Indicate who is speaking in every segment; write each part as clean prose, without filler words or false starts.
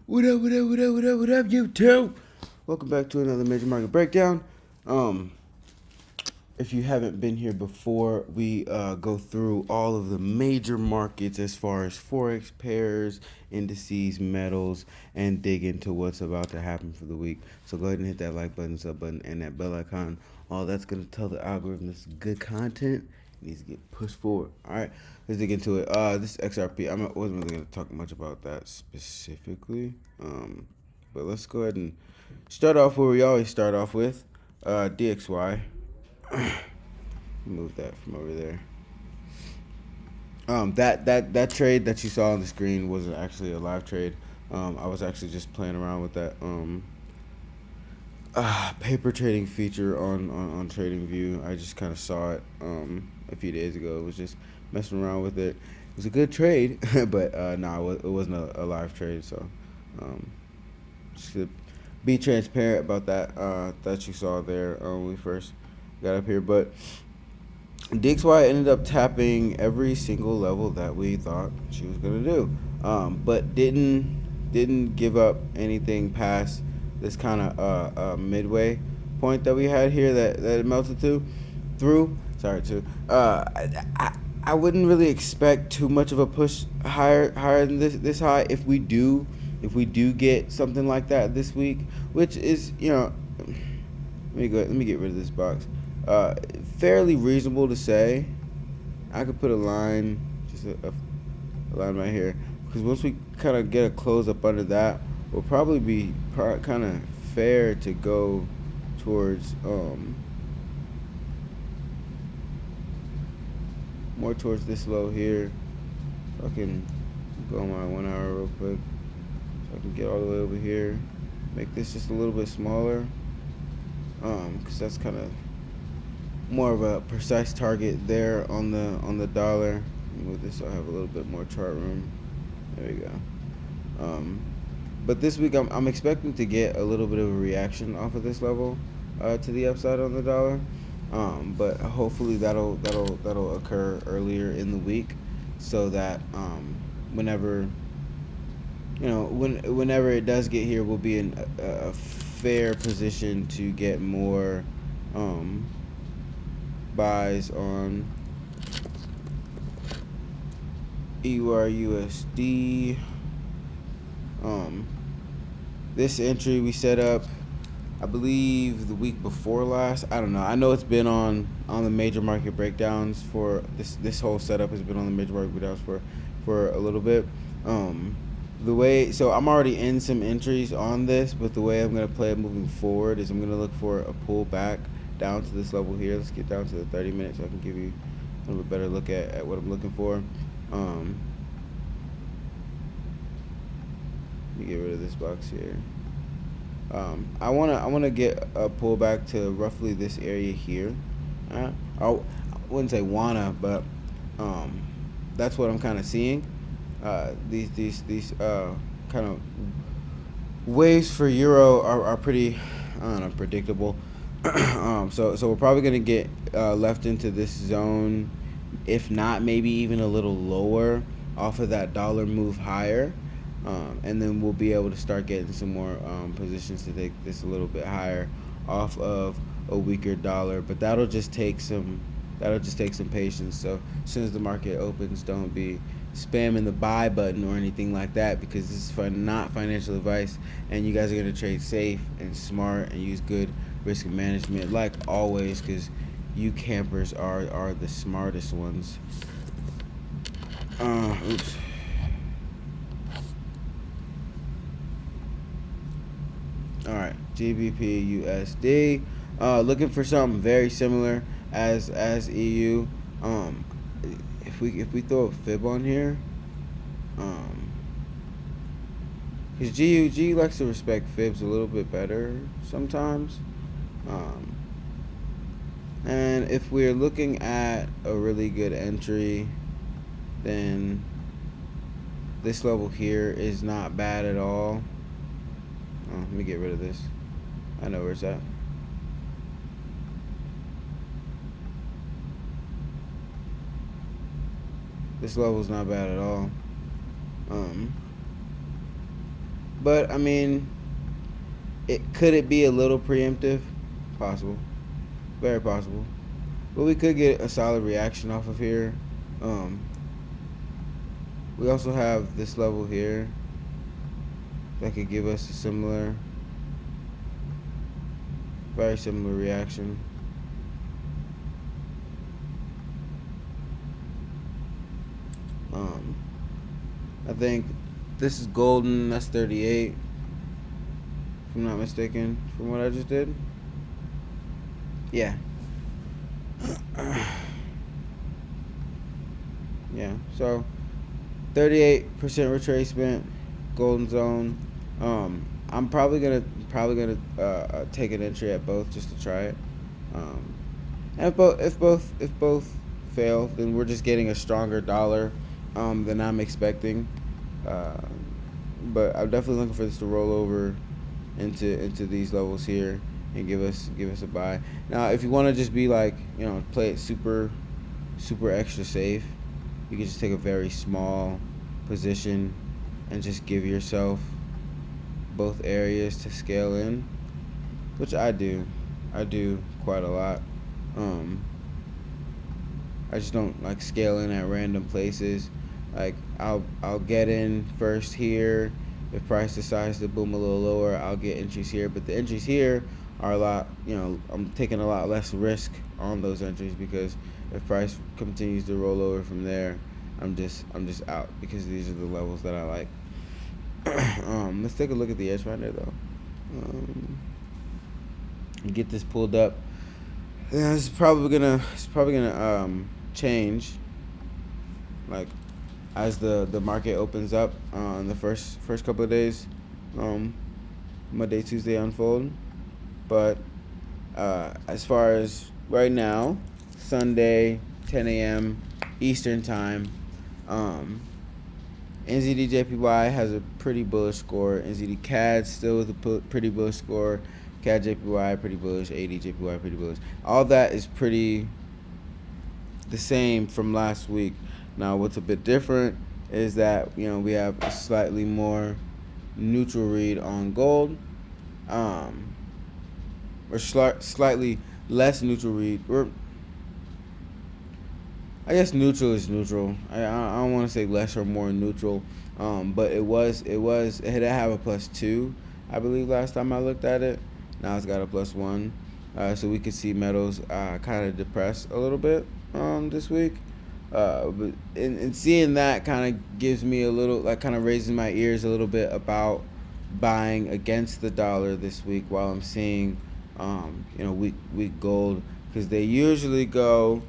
Speaker 1: What up, what up, what up, what up, what up, YouTube? Welcome back to another Major Market Breakdown. If you haven't been here before, we go through all of the major markets as far as forex pairs, indices, metals, and dig into what's about to happen for the week. So go ahead and hit that like button, sub button, and that bell icon. All that's gonna tell the algorithm this is good content. It needs to get pushed forward. All right, let's dig into it. This XRP, I wasn't really gonna talk much about that specifically. But let's go ahead and start off where we always start off with, DXY. Move that from over there. That trade that you saw on the screen wasn't actually a live trade. I was actually just playing around with that paper trading feature on TradingView. I just kind of saw it a few days ago. It was just messing around with it. It was a good trade, but it wasn't a live trade. So just to be transparent about that you saw there when we first got up here. But DXY ended up tapping every single level that we thought she was gonna do, but didn't give up anything past this kind of midway point that we had here that it melted through. Sorry, too. I wouldn't really expect too much of a push higher than this high if we do get something like that this week, which is let me get rid of this box. Fairly reasonable to say. I could put a line, just a line right here, because once we kind of get a close up under that, we'll probably be kind of fair to go towards more towards this low here. So I can go on my 1 hour real quick, so I can get all the way over here. Make this just a little bit smaller, because that's kind of more of a precise target there on the dollar. Move this so I have a little bit more chart room. There we go. But this week I'm expecting to get a little bit of a reaction off of this level to the upside on the dollar. But hopefully that'll occur earlier in the week, so that whenever whenever it does get here, we'll be in a fair position to get more buys on EURUSD. This entry we set up, I believe, the week before last. I don't know. I know it's been on the major market breakdowns for this whole setup has been on the major market breakdowns for a little bit. So I'm already in some entries on this, but the way I'm gonna play it moving forward is I'm gonna look for a pullback down to this level here. Let's get down to the 30 minutes so I can give you a little bit better look at what I'm looking for. Let me get rid of this box here. I wanna get a pullback to roughly this area here. I wouldn't say wanna, but that's what I'm kind of seeing. These kind of waves for euro are pretty, I don't know, predictable. So we're probably gonna get left into this zone, if not maybe even a little lower off of that dollar move higher, and then we'll be able to start getting some more positions to take this a little bit higher off of a weaker dollar. But that'll just take some patience. So as soon as the market opens, don't be spamming the buy button or anything like that, because this is not financial advice, and you guys are going to trade safe and smart and use good risk management like always, because you campers are the smartest ones. Oops. All right, GBP USD. Looking for something very similar as EU. If we throw a fib on here, because GU likes to respect fibs a little bit better sometimes. And if we're looking at a really good entry, then this level here is not bad at all. Let me get rid of this. I know where it's at. This level's not bad at all. But I mean, could it be a little preemptive? Possible, very possible. But we could get a solid reaction off of here. Um, we also have this level here that could give us a similar, very similar reaction. Um, I think this is golden. That's 38, if I'm not mistaken, from what I just did. Yeah. Yeah. So 38% retracement, golden zone. I'm probably gonna take an entry at both just to try it. Um, and if both fail, then we're just getting a stronger dollar than I'm expecting. Uh, but I'm definitely looking for this to roll over into these levels here and give us a buy. Now, if you want to just be like, play it super extra safe, you can just take a very small position and just give yourself both areas to scale in, which I do. I do quite a lot. Um, I just don't like scale in at random places. Like I'll get in first here. If price decides to boom a little lower, I'll get entries here. But the entries here are a lot. I'm taking a lot less risk on those entries because if price continues to roll over from there, I'm just out because these are the levels that I like. Let's take a look at the edge finder though. Get this pulled up. Yeah, it's probably gonna change, like as the market opens up in the first couple of days, um, Monday Tuesday unfold. But as far as right now, Sunday 10 a.m. Eastern time, um, NZD has a pretty bullish score. NZD CAD still with a pretty bullish score. CAD JPY pretty bullish. AD JPY pretty bullish. All that is pretty the same from last week. Now, what's a bit different is that we have a slightly more neutral read on gold, um, or slightly less neutral read. Or I guess neutral is neutral. I don't want to say less or more neutral, but it had to have a +2, I believe last time I looked at it. Now it's got a +1, so we could see metals kind of depressed a little bit this week. But and seeing that kind of gives me a little, like, kind of raises my ears a little bit about buying against the dollar this week while I'm seeing weak gold, because they usually go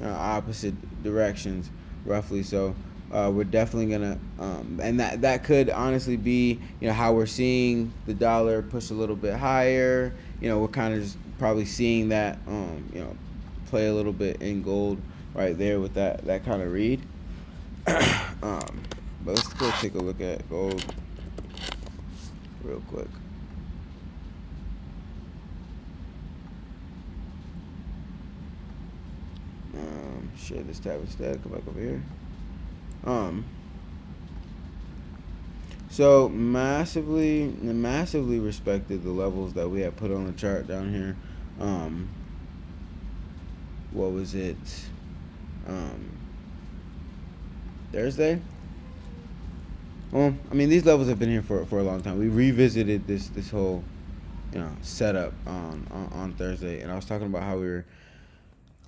Speaker 1: opposite directions roughly. So we're definitely gonna and that could honestly be how we're seeing the dollar push a little bit higher. We're kind of just probably seeing that play a little bit in gold right there with that kind of read. um, but let's go take a look at gold real quick. Share this tab instead. Come back over here. Um, so massively respected the levels that we have put on the chart down here. What was it? Um, Thursday. Well, I mean, these levels have been here for a long time. We revisited this whole setup on Thursday, and I was talking about how we were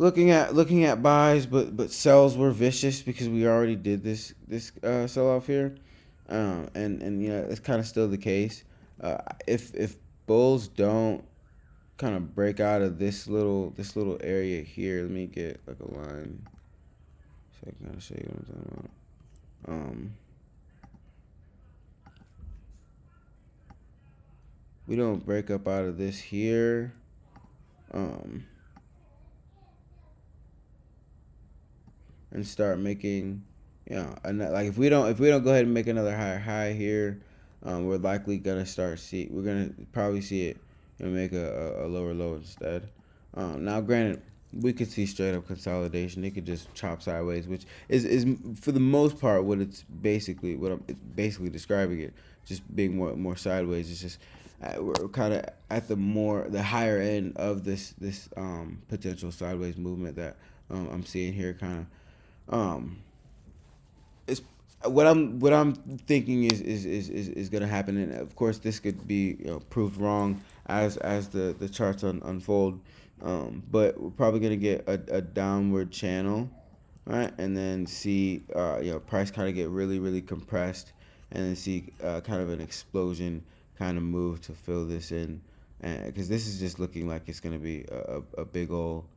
Speaker 1: looking at buys, but sells were vicious because we already did this sell off here, and it's kind of still the case. If bulls don't kind of break out of this little area here, let me get like a line so I can kind of show you what I'm talking about. We don't break up out of this here. Um, and start making, like if we don't go ahead and make another high here, we're likely gonna we're gonna probably see it and make a lower low instead. Now, granted, we could see straight up consolidation. It could just chop sideways, which is for the most part what it's basically describing it, just being more sideways. It's just we're kind of at the higher end of this potential sideways movement that I'm seeing here. Kind of it's what I'm thinking is going to happen, and of course this could be proved wrong as the charts unfold. But we're probably going to get a downward channel, right, and then see price kind of get really compressed, and then see kind of an explosion kind of move to fill this in, because this is just looking like it's going to be a big old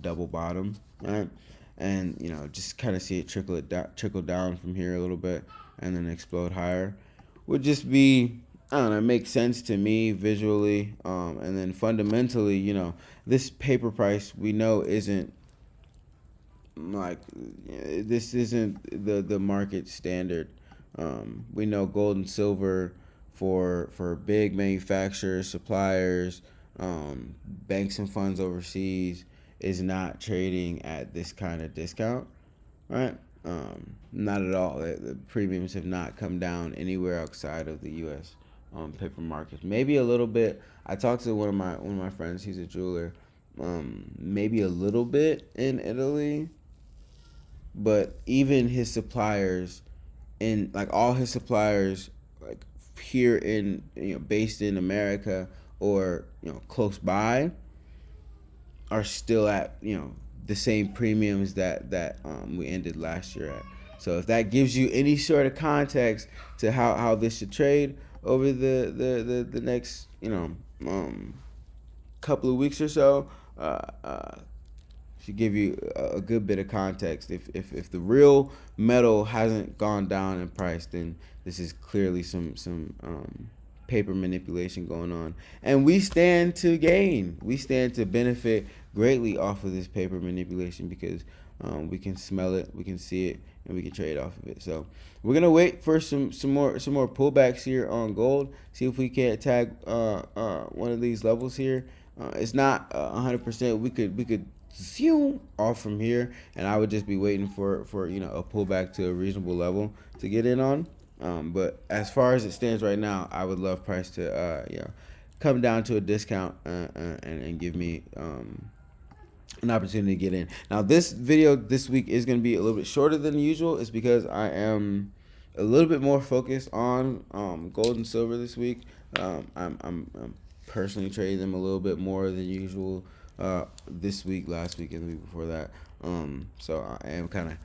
Speaker 1: double bottom, right? And just kind of see it trickle down from here a little bit, and then explode higher. Would just be, I don't know, it makes sense to me visually, and then fundamentally, this paper price we know isn't like this isn't the market standard. We know gold and silver for big manufacturers, suppliers, banks and funds overseas is not trading at this kind of discount, right? Not at all. The premiums have not come down anywhere outside of the U.S. Paper markets. Maybe a little bit. I talked to one of my friends. He's a jeweler. Maybe a little bit in Italy, but even his suppliers, in like all his suppliers, like here in based in America or close by, are still at the same premiums that we ended last year at. So if that gives you any sort of context to how this should trade over the next couple of weeks or so, should give you a good bit of context. If the real metal hasn't gone down in price, then this is clearly some paper manipulation going on, and we stand to gain. We stand to benefit greatly off of this paper manipulation because we can smell it, we can see it, and we can trade off of it. So we're gonna wait for some more pullbacks here on gold. See if we can't tag one of these levels here. It's not 100%. We could zoom off from here, and I would just be waiting for a pullback to a reasonable level to get in on. But as far as it stands right now, I would love price to come down to a discount and give me an opportunity to get in. Now this video this week is going to be a little bit shorter than usual. It's because I am a little bit more focused on gold and silver this week. I'm personally trading them a little bit more than usual this week, last week, and the week before that. So I am kind of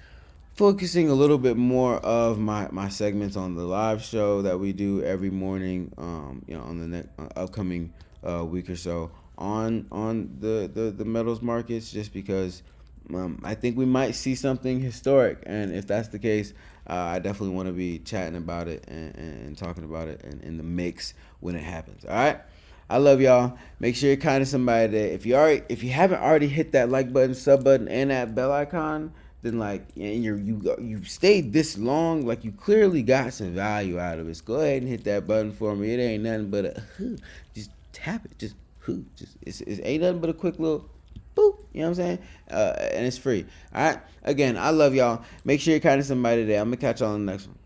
Speaker 1: focusing a little bit more of my segments on the live show that we do every morning, on the upcoming week or so on the metals markets, just because I think we might see something historic, and if that's the case, I definitely want to be chatting about it and talking about it in the mix when it happens. All right. I love y'all. Make sure you're kind to somebody today. If you haven't already hit that like button, sub button, and that bell icon, then and you stayed this long, like you clearly got some value out of it. So go ahead and hit that button for me. It ain't nothing but just tap it. Just it ain't nothing but a quick little boop. You know what I'm saying? And it's free. All right. Again, I love y'all. Make sure you're kind to somebody today. I'm gonna catch y'all on the next one.